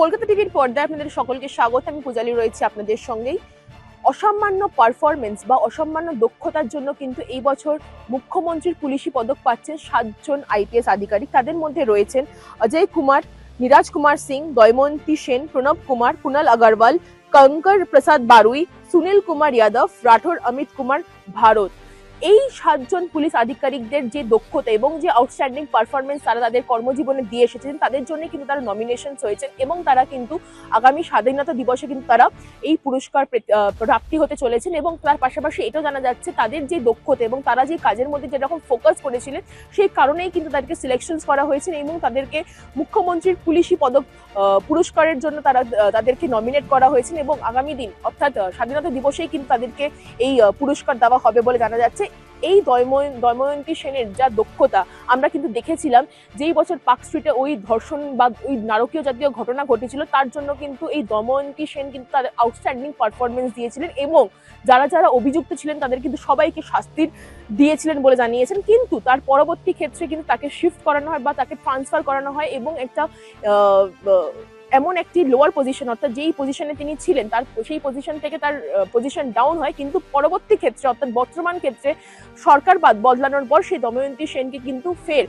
কলকাতা টিভির পর্দায় আপনাদের সকলকে স্বাগত। আমি পূজালি রয়েছি আপনাদের সঙ্গেই। অসামান্য পারফরমেন্স বা অসামান্য দক্ষতার জন্য কিন্তু এই বছর মুখ্যমন্ত্রীর পুলিশি পদক পাচ্ছেন 7 জন আইপিএস আধিকারিক। তাদের মধ্যে রয়েছেন অজয় কুমার, নীরাজ কুমার সিং, দয়মন্তী সেন, প্রণব কুমার, কুনাল আগরওয়াল, কঙ্কর প্রসাদ বারুই, সুনীল কুমার যাদব, রাঠোর অমিত কুমার ভারত। এই 7 জন পুলিশ আধিকারিকদের যে দক্ষতা এবং যে আউটস্ট্যান্ডিং পারফরমেন্স তারা তাদের কর্মজীবনে দিয়ে এসেছেন, তাদের জন্য কিন্তু তারা নমিনেশন হয়েছেন এবং তারা কিন্তু আগামী স্বাধীনতা দিবসে কিন্তু তারা এই পুরস্কার প্রাপ্তি হতে চলেছেন। এবং তার পাশাপাশি এটাও জানা যাচ্ছে তাদের যে দক্ষতা এবং তারা যে কাজের মধ্যে যেরকম ফোকাস করেছিলেন, সেই কারণেই কিন্তু তাদেরকে সিলেকশন করা হয়েছে এবং তাদেরকে মুখ্যমন্ত্রীর পুলিশি পদক পুরস্কারের জন্য তাদেরকে নমিনেট করা হয়েছে। এবং আগামী দিন অর্থাৎ স্বাধীনতা দিবসেই কিন্তু তাদেরকে এই পুরস্কার দেওয়া হবে বলে জানা যাচ্ছে। এই দময়ন্তী সেনের যা দক্ষতা আমরা কিন্তু দেখেছিলাম, যেই বছর পার্ক স্ট্রিটে ওই ধর্ষণ বা ওই নারকীয় জাতীয় ঘটনা ঘটেছিল, তার জন্য কিন্তু এই দময়ন্তী সেন কিন্তু তাদের আউটস্ট্যান্ডিং পারফরমেন্স দিয়েছিলেন এবং যারা যারা অভিযুক্ত ছিলেন তাদের কিন্তু সবাইকে শাস্তির দিয়েছিলেন বলে জানিয়েছেন। কিন্তু তার পরবর্তী ক্ষেত্রে কিন্তু তাকে শিফট করানো হয় বা তাকে ট্রান্সফার করানো হয় এবং একটা এমন একটি লোয়ার পজিশন, অর্থাৎ যেই পজিশনে তিনি ছিলেন তার সেই পজিশন থেকে তার পজিশন ডাউন হয়। কিন্তু পরবর্তী ক্ষেত্রে অর্থাৎ বর্তমান ক্ষেত্রে সরকার বদলানোর পর সেই দময়ন্তী সেনকে কিন্তু ফের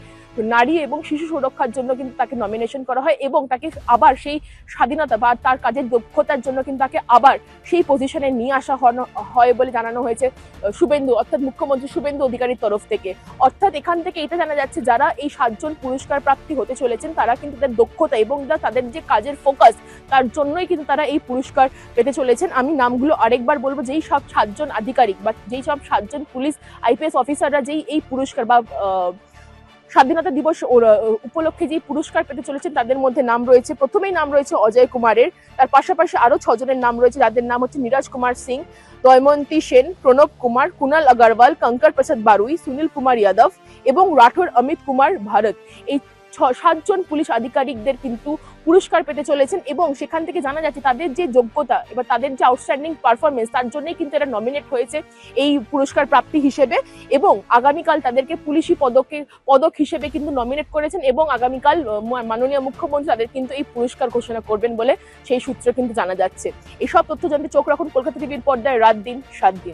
নারী এবং শিশু সুরক্ষার জন্য কিন্তু তাকে নমিনেশন করা হয় এবং তাকে আবার সেই স্বাধীনতা বা তার কাজের দক্ষতার জন্য কিন্তু তাকে আবার সেই পজিশনে নিয়ে আসা হয় বলে জানানো হয়েছে শুভেন্দু অর্থাৎ মুখ্যমন্ত্রী শুভেন্দু অধিকারীর তরফ থেকে। অর্থাৎ এখান থেকে এটা জানা যাচ্ছে যারা এই 7 জন পুরস্কার প্রাপ্তি হতে চলেছেন তারা কিন্তু তাদের দক্ষতা এবং তাদের যে কাজের ফোকাস তার জন্যই কিন্তু তারা এই পুরস্কার পেতে চলেছেন। আমি নামগুলো আরেকবার বলবো, যেই সব 7 জন আধিকারিক বা যেই সব 7 জন পুলিশ আইপিএস অফিসাররা যেই এই পুরস্কার বা স্বাধীনতা দিবস উপলক্ষে যে পুরস্কার পেতে চলেছেন তাদের মধ্যে নাম রয়েছে, প্রথমেই নাম রয়েছে অজয় কুমারের। তার পাশাপাশি আরো 6 জনের নাম রয়েছে, যাদের নাম হচ্ছে নীরাজ কুমার সিং, দয়মন্তী সেন, প্রণব কুমার, কুনাল আগরওয়াল, কঙ্কর প্রসাদ বারুই, সুনীল কুমার যাদব এবং রাঠোর অমিত কুমার ভারত। এই 7 জন পুলিশ আধিকারিকদের কিন্তু পুরস্কার পেতে চলেছেন এবং সেখান থেকে জানা যাচ্ছে তাদের যে যোগ্যতা এবার তাদের যে আউটস্ট্যান্ডিং পারফরমেন্স তার জন্যই কিন্তু এরা নমিনেট হয়েছে এই পুরস্কার প্রাপ্তি হিসেবে। এবং আগামীকাল তাদেরকে পুলিশি পদক হিসেবে কিন্তু নমিনেট করেছেন এবং আগামীকাল মাননীয় মুখ্যমন্ত্রী তাদের কিন্তু এই পুরস্কার ঘোষণা করবেন বলে সেই সূত্র কিন্তু জানা যাচ্ছে। এইসব তথ্য জানতে চোখ রাখুন কলকাতা টিভির পর্দায় রাত দিন 7 দিন।